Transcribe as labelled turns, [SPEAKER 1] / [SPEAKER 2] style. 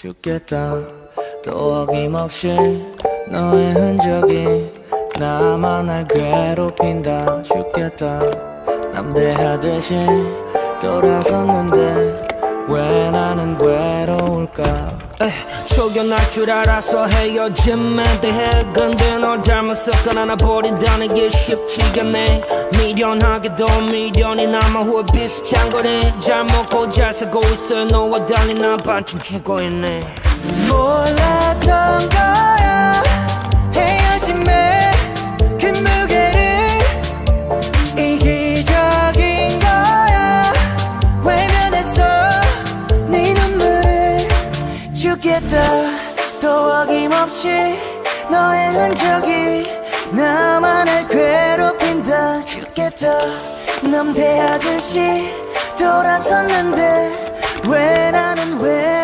[SPEAKER 1] 죽겠다. 또 어김없이 너의 흔적이 나만 날 괴롭힌다. 죽겠다. 남대하듯이 돌아섰는데 왜 나는 외로울까.
[SPEAKER 2] 초견할 줄 알아서 헤어짐에 대해 근데 널 닮았었거나 나 버린다는 게 쉽지가 않네. 미련하게도 미련이 남아 후회 비슷한 거네. 잘 먹고 잘 살고 있어 너와 달리 난 반쯤 죽어있네.
[SPEAKER 3] 몰랐던 거야 헤어짐에 그 무게를 이기적인 거야 외면했어 네 눈물을 죽겠다. 또 어김없이 너의 흔적이 나만을 괴롭힌다. 죽겠다. 남대하듯이 돌아섰는데 왜 나는 왜